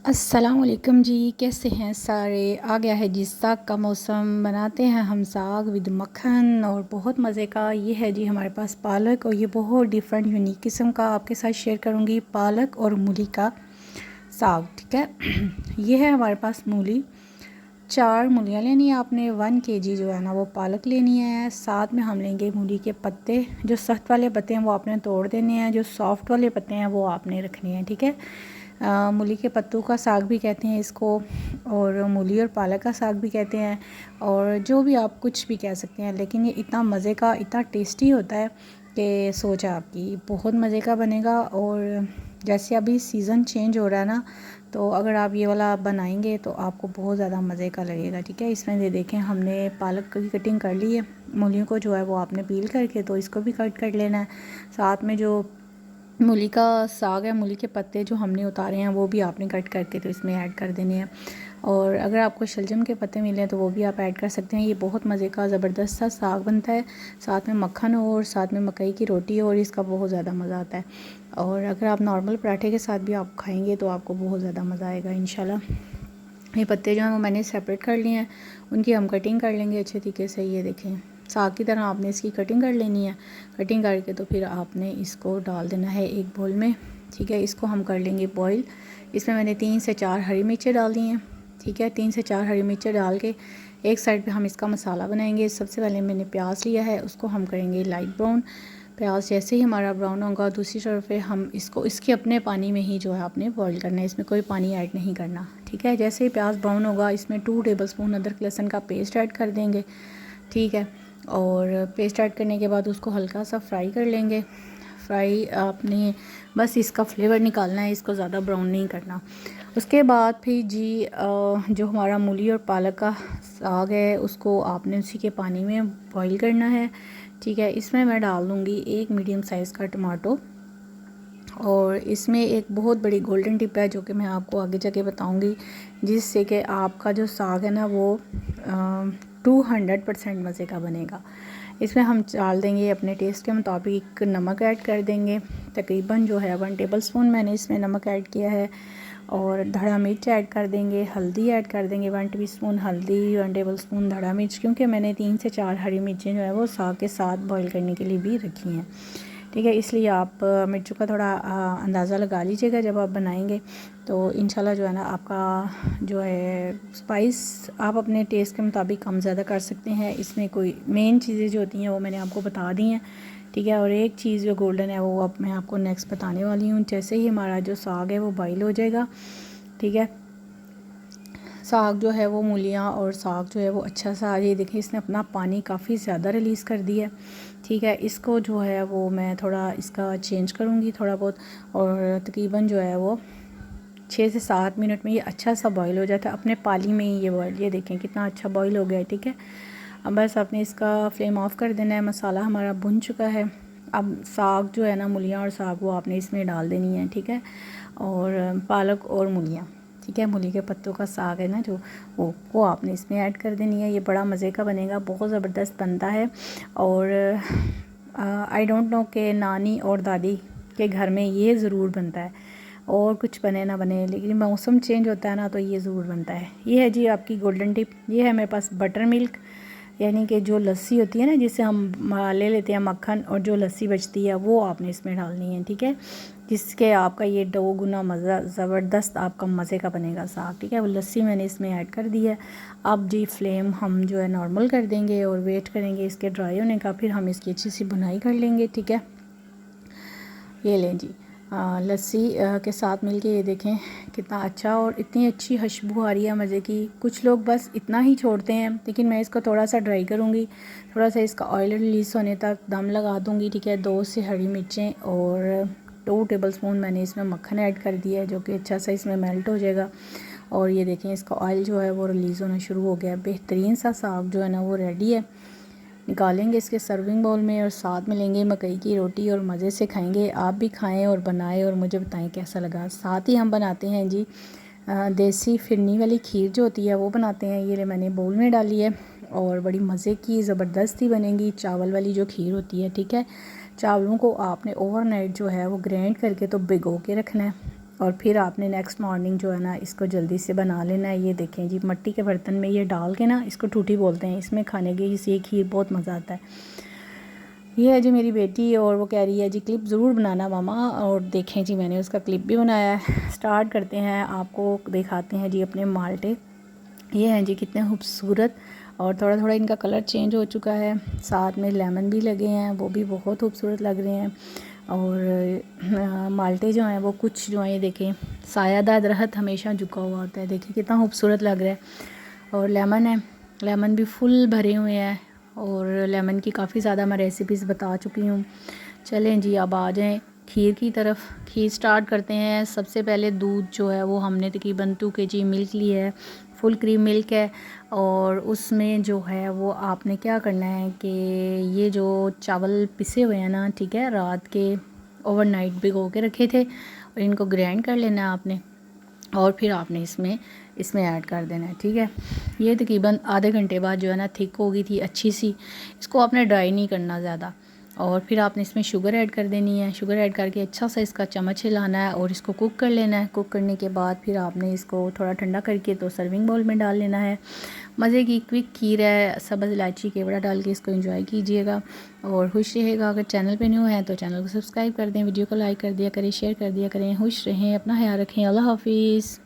अस्सलाम वालेकुम जी। कैसे हैं सारे? आ गया है जी साग का मौसम। बनाते हैं हम साग विद मक्खन और बहुत मज़े का। ये है जी हमारे पास पालक और ये बहुत डिफरेंट यूनिक किस्म का आपके साथ शेयर करूँगी, पालक और मूली का साग। ठीक है। ये है हमारे पास मूली। 4 मूलियाँ लेनी है आपने। 1 kg जो है ना वो पालक लेनी है। साथ में हम लेंगे मूली के पत्ते। जो सख्त वाले पत्ते हैं वो आपने तोड़ देने हैं, जो सॉफ्ट वाले पत्ते हैं वो आपने रखने हैं। ठीक है। मूली के पत्तों का साग भी कहते हैं इसको, और मूली और पालक का साग भी कहते हैं, और जो भी आप कुछ भी कह सकते हैं। लेकिन ये इतना मज़े का, इतना टेस्टी होता है कि सोच आपकी बहुत मज़े का बनेगा। और जैसे अभी सीज़न चेंज हो रहा है ना, तो अगर आप ये वाला बनाएंगे तो आपको बहुत ज़्यादा मज़े का लगेगा। ठीक है। इसमें ये देखें हमने पालक की कटिंग कर ली है। मूलियों को जो है वो आपने पील करके तो इसको भी कट कर लेना है। साथ में जो मूली का साग है, मूली के पत्ते जो हमने उतारे हैं वो भी आपने कट करके तो इसमें ऐड कर देने हैं। और अगर आपको शलजम के पत्ते मिले तो वो भी आप ऐड कर सकते हैं। ये बहुत मज़े का ज़बरदस्त सा साग बनता है। साथ में मक्खन हो और साथ में मकई की रोटी हो और इसका बहुत ज़्यादा मज़ा आता है। और अगर आप नॉर्मल पराठे के साथ भी आप खाएंगे तो आपको बहुत ज़्यादा मज़ा आएगा इंशाल्लाह। ये पत्ते जो हैं वो मैंने सेपरेट कर लिए हैं, उनकी हम कटिंग कर लेंगे अच्छे तरीके से। ये देखें साग की तरह आपने इसकी कटिंग कर लेनी है। कटिंग करके तो फिर आपने इसको डाल देना है एक बोल में। ठीक है। इसको हम कर लेंगे बॉईल। इसमें मैंने 3 से 4 हरी मिर्चें डाल दी हैं। ठीक है। 3 से 4 हरी मिर्चें डाल के एक साइड पे हम इसका मसाला बनाएंगे। सबसे पहले मैंने प्याज लिया है, उसको हम करेंगे लाइट ब्राउन। प्याज जैसे ही हमारा ब्राउन होगा दूसरी तरफ पे हम इसको इसके अपने पानी में ही जो है आपने बॉईल करना है, इसमें कोई पानी ऐड नहीं करना। ठीक है। जैसे ही प्याज ब्राउन होगा इसमें 2 टेबलस्पून अदरक लहसुन का पेस्ट ऐड कर देंगे। ठीक है। और पेस्ट ऐड करने के बाद उसको हल्का सा फ्राई कर लेंगे। फ्राई आपने बस इसका फ्लेवर निकालना है, इसको ज़्यादा ब्राउन नहीं करना। उसके बाद फिर जी जो हमारा मूली और पालक का साग है उसको आपने उसी के पानी में बॉईल करना है। ठीक है। इसमें मैं डाल दूँगी 1 मीडियम साइज़ का टमाटो, और इसमें एक बहुत बड़ी गोल्डन टिप है जो कि मैं आपको आगे जाके बताऊंगी, जिससे कि आपका जो साग है ना वो 200% मज़े का बनेगा। इसमें हम डाल देंगे अपने टेस्ट के मुताबिक नमक ऐड कर देंगे। तकरीबन जो है 1 टेबलस्पून मैंने इसमें नमक ऐड किया है। और धड़ा मिर्च ऐड कर देंगे, हल्दी ऐड कर देंगे 1 टीस्पून हल्दी, 1 टेबलस्पून धड़ा मिर्च, क्योंकि मैंने 3 से 4 हरी मिर्चें जो है वो साग के साथ बॉईल करने के लिए भी रखी हैं। ठीक है। इसलिए आप मिर्चों का थोड़ा अंदाज़ा लगा लीजिएगा जब आप बनाएंगे, तो इंशाल्लाह जो है ना आपका जो है स्पाइस आप अपने टेस्ट के मुताबिक कम ज़्यादा कर सकते हैं। इसमें कोई मेन चीज़ें जो होती हैं वो मैंने आपको बता दी हैं। ठीक है। और एक चीज़ जो गोल्डन है वो अब मैं आपको नेक्स्ट बताने वाली हूँ। जैसे ही हमारा जो साग है वो बॉईल हो जाएगा, ठीक है, साग जो है वो मूलियाँ और साग जो है वो अच्छा सा, ये देखिए इसने अपना पानी काफ़ी ज़्यादा रिलीज़ कर दिया है। ठीक है। इसको जो है वो मैं थोड़ा इसका चेंज करूँगी थोड़ा बहुत, और तकरीबन जो है वो 6 से 7 मिनट में ये अच्छा सा बॉईल हो जाता है अपने पानी में ही। ये बॉईल, ये देखें कितना अच्छा बॉईल हो गया है। ठीक है। अब बस आपने इसका फ्लेम ऑफ कर देना है। मसाला हमारा भुन चुका है। अब साग जो है ना, मूलियाँ और साग वो आपने इसमें डाल देनी है। ठीक है। और पालक और मूलियाँ, ठीक है, मूली के पत्तों का साग है ना जो, वो आपने इसमें ऐड कर देनी है। ये बड़ा मज़े का बनेगा, बहुत ज़बरदस्त बनता है। और आई डोंट नो कि नानी और दादी के घर में ये ज़रूर बनता है, और कुछ बने ना बने, लेकिन मौसम चेंज होता है ना तो ये ज़रूर बनता है। ये है जी आपकी गोल्डन टिप। ये है मेरे पास बटर मिल्क, यानी कि जो लस्सी होती है ना जिससे हम ले लेते हैं मक्खन, और जो लस्सी बचती है वो आपने इसमें डालनी है। ठीक है। जिसके आपका ये 2 गुना मज़ा ज़बरदस्त आपका मज़े का बनेगा साग। ठीक है। वो लस्सी मैंने इसमें ऐड कर दी है। अब जी फ्लेम हम जो है नॉर्मल कर देंगे और वेट करेंगे इसके ड्राई होने का, फिर हम इसकी अच्छी सी बुनाई कर लेंगे। ठीक है। ये लें जी लस्सी के साथ मिलके ये देखें कितना अच्छा, और इतनी अच्छी खुशबू आ रही है मज़े की। कुछ लोग बस इतना ही छोड़ते हैं, लेकिन मैं इसको थोड़ा सा ड्राई करूँगी, थोड़ा सा इसका ऑयल रिलीज़ होने तक दम लगा दूँगी। ठीक है। 2 से हरी मिर्चें और 2 टेबलस्पून मैंने इसमें मक्खन ऐड कर दिया है, जो कि अच्छा सा इसमें मेल्ट हो जाएगा। और ये देखें इसका ऑयल जो है वो रिलीज़ होना शुरू हो गया है। बेहतरीन सा साग जो है ना वो रेडी है। निकालेंगे इसके सर्विंग बाउल में और साथ में लेंगे मकई की रोटी और मज़े से खाएंगे। आप भी खाएं और बनाएं और मुझे बताएं कैसा लगा। साथ ही हम बनाते हैं जी देसी फिरनी वाली खीर जो होती है वो बनाते हैं। ये मैंने बाउल में डाली है और बड़ी मज़े की ज़बरदस्त ही बनेगी चावल वाली जो खीर होती है। ठीक है। चावलों को आपने ओवरनाइट जो है वो ग्राइंड करके तो भिगो के रखना है। और फिर आपने नेक्स्ट मॉर्निंग जो है ना इसको जल्दी से बना लेना है। ये देखें जी, मट्टी के बर्तन में ये डाल के ना इसको टूटी बोलते हैं, इसमें खाने की ये खीर बहुत मज़ा आता है। ये है जी मेरी बेटी और वो कह रही है जी क्लिप ज़रूर बनाना मामा, और देखें जी मैंने उसका क्लिप भी बनाया है। स्टार्ट करते हैं, आपको दिखाते हैं जी अपने माल्टे। ये हैं जी कितने खूबसूरत, और थोड़ा थोड़ा इनका कलर चेंज हो चुका है, साथ में लेमन भी लगे हैं, वो भी बहुत खूबसूरत लग रहे हैं। और माल्टे जो हैं वो कुछ जो हैं ये देखें, सायादार दरख्त हमेशा झुका हुआ होता है, देखिए कितना खूबसूरत लग रहा है। और लेमन है, लेमन भी फुल भरे हुए हैं, और लेमन की काफ़ी ज़्यादा मैं रेसिपीज़ बता चुकी हूँ। चलें जी अब आ जाएँ खीर की तरफ। खीर स्टार्ट करते हैं। सबसे पहले दूध जो है वो हमने तकरीबन 2 kg मिल्क ली है, फुल क्रीम मिल्क है। और उसमें जो है वो आपने क्या करना है कि ये जो चावल पिसे हुए हैं ना, ठीक है, रात के ओवरनाइट भिगो के रखे थे, और इनको ग्राइंड कर लेना है आपने, और फिर आपने इसमें ऐड कर देना है, ठीक है। ये तकरीबन आधे घंटे बाद जो है ना थिक हो गई थी अच्छी सी। इसको आपने ड्राई नहीं करना ज़्यादा, और फिर आपने इसमें शुगर ऐड कर देनी है। शुगर ऐड करके अच्छा सा इसका चम्मच हिलाना है और इसको कुक कर लेना है। कुक करने के बाद फिर आपने इसको थोड़ा ठंडा करके तो सर्विंग बाउल में डाल लेना है। मज़े की क्विक खीर है, सब्ज़ इलायची केवड़ा डाल के इसको एंजॉय कीजिएगा और खुश रहिएगा। अगर चैनल पे न्यू है तो चैनल को सब्सक्राइब कर दें, वीडियो को लाइक कर दिया करें, शेयर कर दिया करें। खुश रहें, अपना ख्याल रखें। अल्लाह हाफिज़।